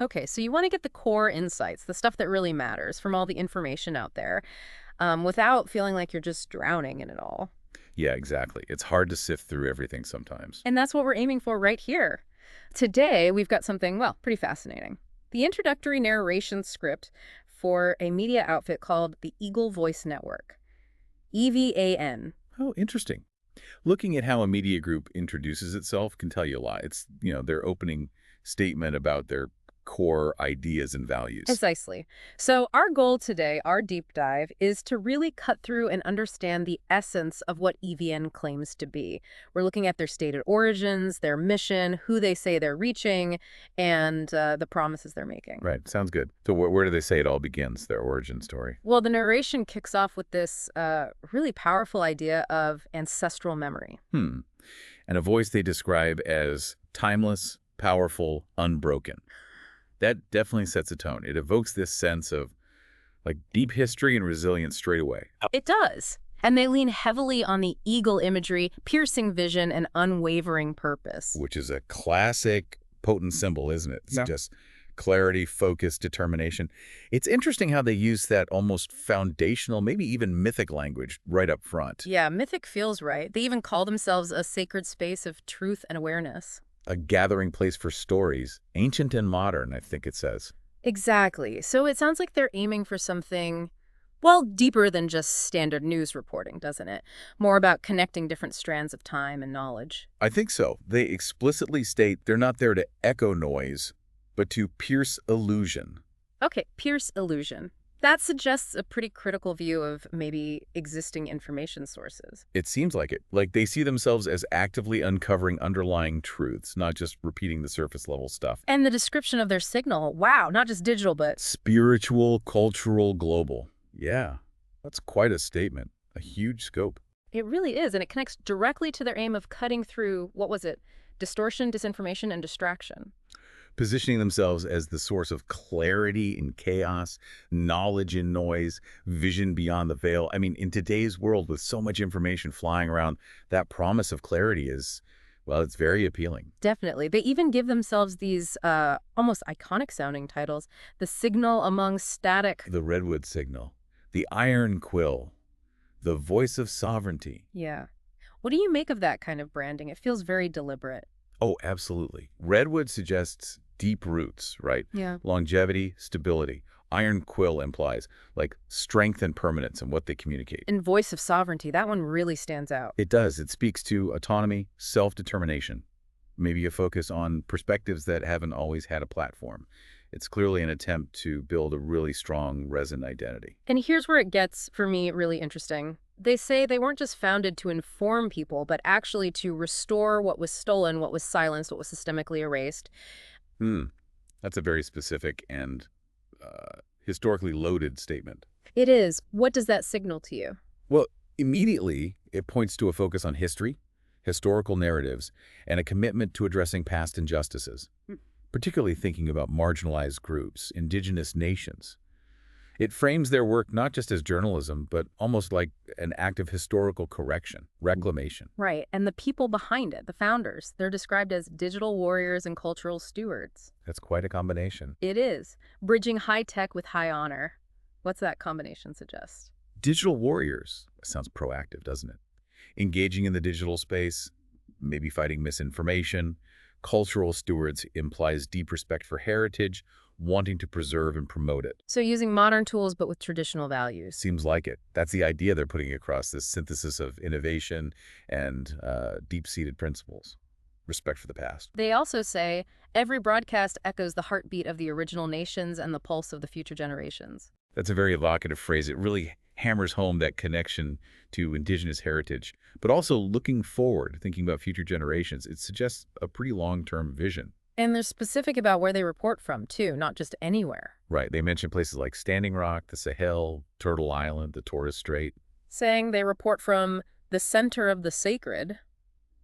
Okay, so you want to get the core insights, the stuff that really matters from all the information out there, without feeling like you're just drowning in it all. Yeah, exactly. It's hard to sift through everything sometimes. And that's what we're aiming for right here. Today, we've got something, well, pretty fascinating. The introductory narration script for a media outfit called the Eagle Voice Network, EVAN. Oh, interesting. Looking at how a media group introduces itself can tell you a lot. It's, their opening statement about their core ideas and values. Precisely. So, our goal today, our deep dive, is to really cut through and understand the essence of what EVN claims to be. We're looking at their stated origins, their mission, who they say they're reaching, and the promises they're making. Right. Sounds good. So where do they say it all begins, their origin story? Well, the narration kicks off with this really powerful idea of ancestral memory. Hmm. And a voice they describe as timeless, powerful, unbroken. That definitely sets a tone. It evokes this sense of like deep history and resilience straight away. It does. And they lean heavily on the eagle imagery, piercing vision, and unwavering purpose. Which is a classic potent symbol, isn't it? It's Yeah. just clarity, focus, determination. It's interesting how they use that almost foundational, maybe even mythic language right up front. Yeah, mythic feels right. They even call themselves a sacred space of truth and awareness. A gathering place for stories, ancient and modern, I think it says. Exactly. So it sounds like they're aiming for something, well, deeper than just standard news reporting, doesn't it? More about connecting different strands of time and knowledge. I think so. They explicitly state they're not there to echo noise, but to pierce illusion. Okay, pierce illusion. That suggests a pretty critical view of maybe existing information sources. It seems like it. Like they see themselves as actively uncovering underlying truths, not just repeating the surface level stuff. And the description of their signal, wow, not just digital, but Spiritual, cultural, global. Yeah, that's quite a statement. A huge scope. it really is. And it connects directly to their aim of cutting through, what was it? Distortion, disinformation, and distraction. Positioning themselves as the source of clarity in chaos, knowledge in noise, vision beyond the veil. I mean, in today's world with so much information flying around, that promise of clarity is, well, it's very appealing. Definitely. They even give themselves these almost iconic sounding titles. The signal among static. The redwood signal, the iron quill, the voice of sovereignty. Yeah. What do you make of that kind of branding? It feels very deliberate. Oh, absolutely. Redwood suggests deep roots, right? Yeah. Longevity, stability. Iron quill implies like strength and permanence in what they communicate. And voice of sovereignty, that one really stands out. It does. It speaks to autonomy, self-determination, maybe a focus on perspectives that haven't always had a platform. It's clearly an attempt to build a really strong resin identity. And here's where it gets, for me, really interesting. They say they weren't just founded to inform people, but actually to restore what was stolen, what was silenced, what was systemically erased. Hmm. That's a very specific and historically loaded statement. It is. What does that signal to you? Well, immediately, it points to a focus on history, historical narratives, and a commitment to addressing past injustices, particularly thinking about marginalized groups, indigenous nations. It frames their work not just as journalism, but almost like an act of historical correction, reclamation. Right. And the people behind it, the founders, they're described as digital warriors and cultural stewards. That's quite a combination. It is. Bridging high tech with high honor. What's that combination suggest? Digital warriors. Sounds proactive, doesn't it? Engaging in the digital space, maybe fighting misinformation. Cultural stewards implies deep respect for heritage, wanting to preserve and promote it. So using modern tools but with traditional values. Seems like it. That's the idea they're putting across, this synthesis of innovation and deep-seated principles. Respect for the past. They also say every broadcast echoes the heartbeat of the original nations and the pulse of the future generations. That's a very evocative phrase. It really hammers home that connection to indigenous heritage, but also looking forward, thinking about future generations. It suggests a pretty long-term vision. And they're specific about where they report from, too, not just anywhere. Right. They mention places like Standing Rock, the Sahel, Turtle Island, the Torres Strait. Saying they report from the center of the sacred.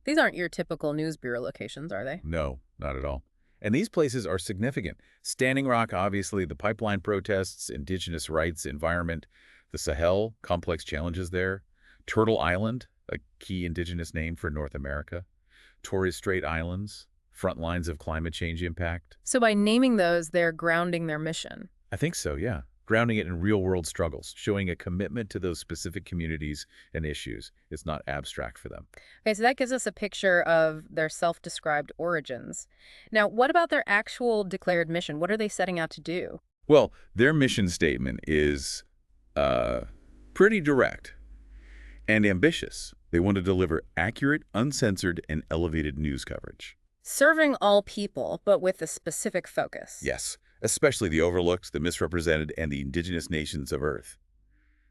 These aren't your typical news bureau locations, are they? No, not at all. And these places are significant. Standing Rock, obviously, the pipeline protests, indigenous rights, environment. The Sahel, complex challenges there. Turtle Island, a key indigenous name for North America. Torres Strait Islands, front lines of climate change impact. So by naming those, they're grounding their mission. I think so, yeah. Grounding it in real-world struggles, showing a commitment to those specific communities and issues. It's not abstract for them. Okay, so that gives us a picture of their self-described origins. Now, what about their actual declared mission? What are they setting out to do? Well, their mission statement is pretty direct and ambitious. They want to deliver accurate, uncensored, and elevated news coverage. Serving all people, but with a specific focus. Yes, especially the overlooked, the misrepresented, and the indigenous nations of Earth.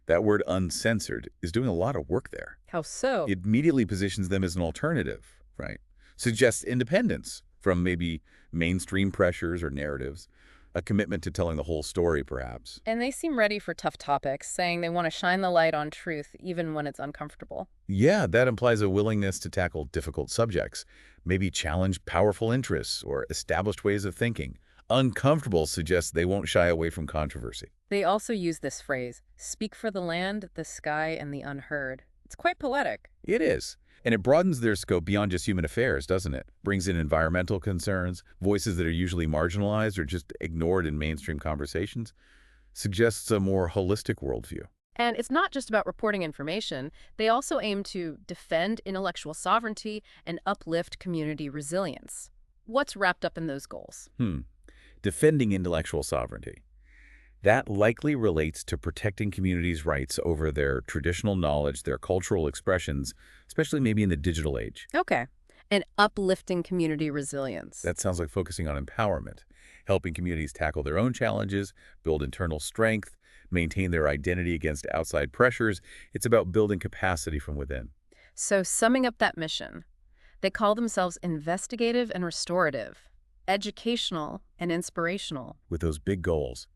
That word uncensored is doing a lot of work there. How so? It immediately positions them as an alternative, right? Suggests independence from maybe mainstream pressures or narratives, a commitment to telling the whole story, perhaps. And they seem ready for tough topics, saying they want to shine the light on truth even when it's uncomfortable. Yeah, that implies a willingness to tackle difficult subjects, maybe challenge powerful interests or established ways of thinking. Uncomfortable suggests they won't shy away from controversy. They also use this phrase, speak for the land, the sky, and the unheard. It's quite poetic. It is. And it broadens their scope beyond just human affairs, doesn't it? Brings in environmental concerns, voices that are usually marginalized or just ignored in mainstream conversations. Suggests a more holistic worldview. And it's not just about reporting information. They also aim to defend intellectual sovereignty and uplift community resilience. What's wrapped up in those goals? Defending intellectual sovereignty. That likely relates to protecting communities' rights over their traditional knowledge, their cultural expressions, especially maybe in the digital age. Okay. And uplifting community resilience. That sounds like focusing on empowerment, helping communities tackle their own challenges, build internal strength, maintain their identity against outside pressures. It's about building capacity from within. So summing up that mission, they call themselves investigative and restorative, educational and inspirational. With those big goals,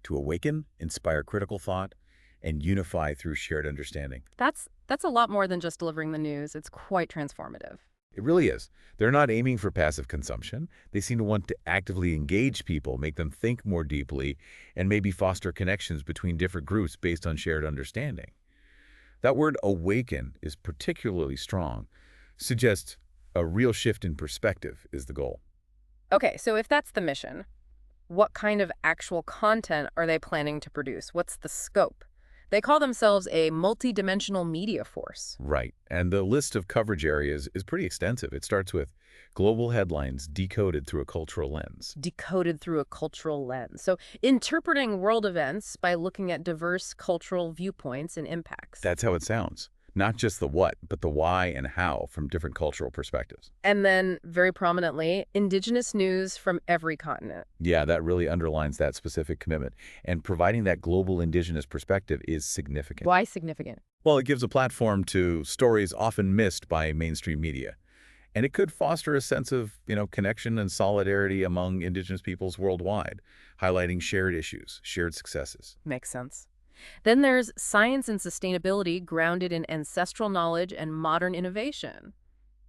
to awaken, inspire critical thought, and unify through shared understanding. That's a lot more than just delivering the news. It's quite transformative. It really is. They're not aiming for passive consumption. They seem to want to actively engage people, make them think more deeply, and maybe foster connections between different groups based on shared understanding. That word awaken is particularly strong. Suggests a real shift in perspective is the goal. Okay, so if that's the mission, what kind of actual content are they planning to produce? What's the scope? They call themselves a multidimensional media force. Right. And the list of coverage areas is pretty extensive. It starts with global headlines decoded through a cultural lens. Decoded through a cultural lens. So interpreting world events by looking at diverse cultural viewpoints and impacts. That's how it sounds. Not just the what, but the why and how from different cultural perspectives. And then, very prominently, indigenous news from every continent. Yeah, that really underlines that specific commitment. And providing that global indigenous perspective is significant. Why significant? Well, it gives a platform to stories often missed by mainstream media. And it could foster a sense of, connection and solidarity among indigenous peoples worldwide, highlighting shared issues, shared successes. Makes sense. Then there's science and sustainability grounded in ancestral knowledge and modern innovation.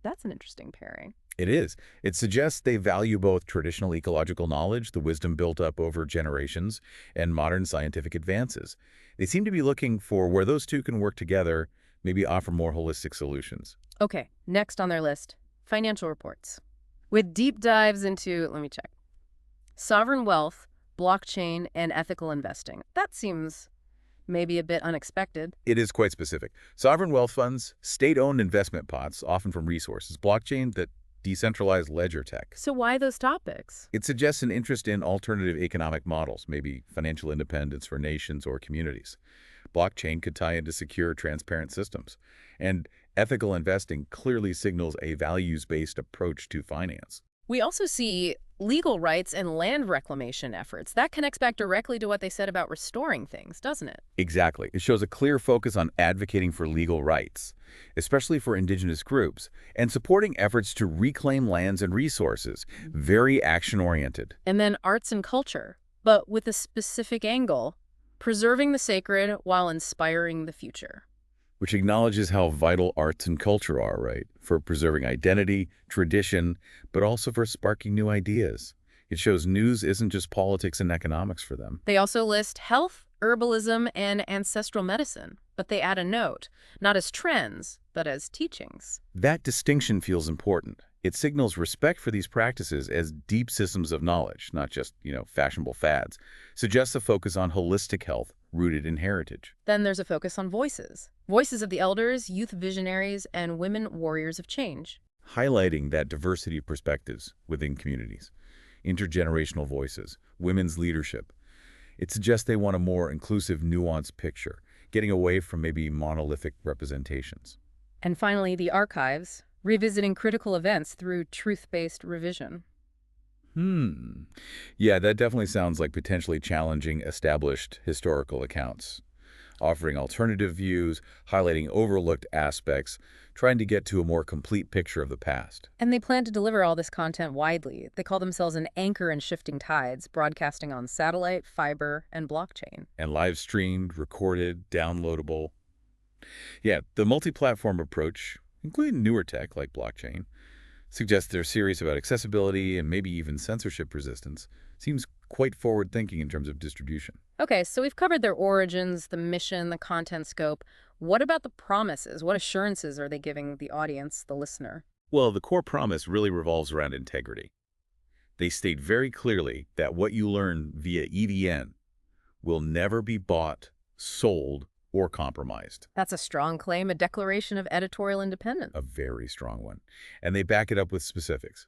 That's an interesting pairing. It is. It suggests they value both traditional ecological knowledge, the wisdom built up over generations, and modern scientific advances. They seem to be looking for where those two can work together, maybe offer more holistic solutions. Okay, next on their list, financial reports. With deep dives into, let me check, sovereign wealth, blockchain, and ethical investing. That seems maybe a bit unexpected. It is quite specific. Sovereign wealth funds, state-owned investment pots, often from resources, blockchain, that decentralized ledger tech. So why those topics? It suggests an interest in alternative economic models, maybe financial independence for nations or communities. Blockchain could tie into secure, transparent systems. And ethical investing clearly signals a values-based approach to finance. We also see legal rights and land reclamation efforts. That connects back directly to what they said about restoring things, doesn't it? Exactly. It shows a clear focus on advocating for legal rights, especially for indigenous groups, and supporting efforts to reclaim lands and resources. Very action-oriented. And then arts and culture, but with a specific angle, preserving the sacred while inspiring the future. Which acknowledges how vital arts and culture are, right? For preserving identity, tradition, but also for sparking new ideas. It shows news isn't just politics and economics for them. They also list health, herbalism, and ancestral medicine, but they add a note, not as trends, but as teachings. That distinction feels important. It signals respect for these practices as deep systems of knowledge, not just, fashionable fads. Suggests a focus on holistic health rooted in heritage, Then there's a focus on voices. Voices of the elders, youth visionaries, and women warriors of change. highlighting that diversity of perspectives within communities, intergenerational voices, women's leadership. It suggests they want a more inclusive, nuanced picture, getting away from maybe monolithic representations. And finally, the archives, revisiting critical events through truth-based revision. Hmm. Yeah, that definitely sounds like potentially challenging established historical accounts, offering alternative views, highlighting overlooked aspects, trying to get to a more complete picture of the past. And they plan to deliver all this content widely. They call themselves an anchor in shifting tides, broadcasting on satellite, fiber, and blockchain. And live streamed, recorded, downloadable. Yeah, the multi-platform approach, including newer tech like blockchain, suggests they're serious about accessibility and maybe even censorship resistance. Seems quite forward-thinking in terms of distribution. Okay, so we've covered their origins, the mission, the content scope. What about the promises? What assurances are they giving the audience, the listener? Well, the core promise really revolves around integrity. They state very clearly that what you learn via EVN will never be bought, sold, or compromised. That's a strong claim, a declaration of editorial independence. A very strong one. And they back it up with specifics.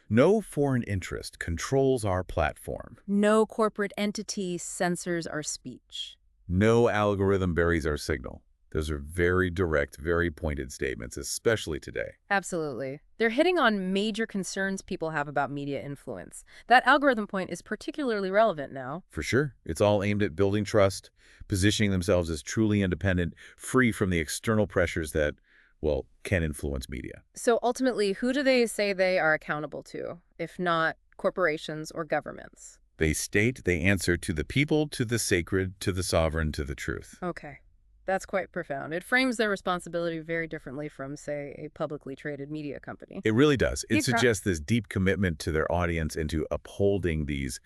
No foreign interest controls our platform. No corporate entity censors our speech. No algorithm buries our signal. Those are very direct, very pointed statements, especially today. Absolutely. They're hitting on major concerns people have about media influence. That algorithm point is particularly relevant now. For sure. It's all aimed at building trust, positioning themselves as truly independent, free from the external pressures that, well, can influence media. So ultimately, who do they say they are accountable to, if not corporations or governments? They state they answer to the people, to the sacred, to the sovereign, to the truth. Okay. That's quite profound. It frames their responsibility very differently from, say, a publicly traded media company. It really does. It Keep tra- suggests this deep commitment to their audience and to upholding these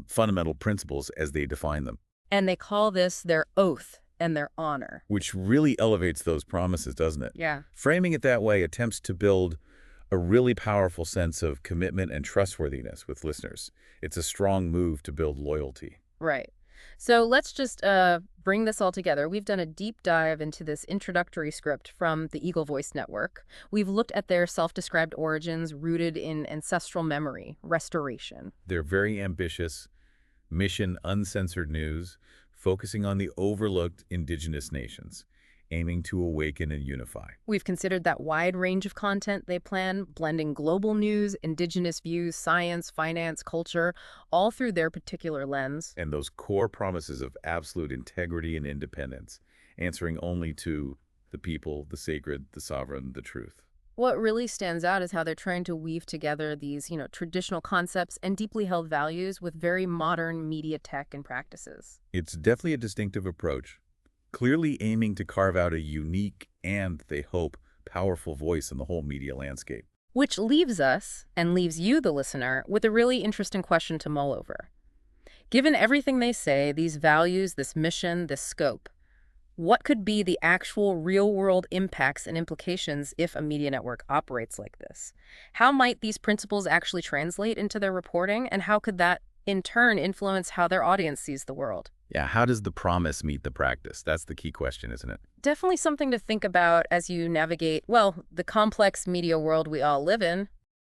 fundamental principles as they define them, And they call this their oath and their honor. which really elevates those promises, doesn't it? Yeah, Framing it that way attempts to build a really powerful sense of commitment and trustworthiness with listeners. It's a strong move to build loyalty. right. So let's just bring this all together. We've done a deep dive into this introductory script from the Eagle Voice Network. We've looked at their self-described origins rooted in ancestral memory, restoration. They're very ambitious, mission uncensored news, focusing on the overlooked indigenous nations, aiming to awaken and unify. We've considered that wide range of content they plan, blending global news, indigenous views, science, finance, culture, all through their particular lens. And those core promises of absolute integrity and independence, answering only to the people, the sacred, the sovereign, the truth. What really stands out is how they're trying to weave together these, traditional concepts and deeply held values with very modern media tech and practices. It's definitely a distinctive approach, clearly aiming to carve out a unique and, they hope, powerful voice in the whole media landscape. Which leaves us, and leaves you, the listener, with a really interesting question to mull over. Given everything they say, these values, this mission, this scope, what could be the actual real-world impacts and implications if a media network operates like this? How might these principles actually translate into their reporting, and how could that, in turn, influence how their audience sees the world? Yeah, how does the promise meet the practice? That's the key question, isn't it? Definitely something to think about as you navigate, the complex media world we all live in.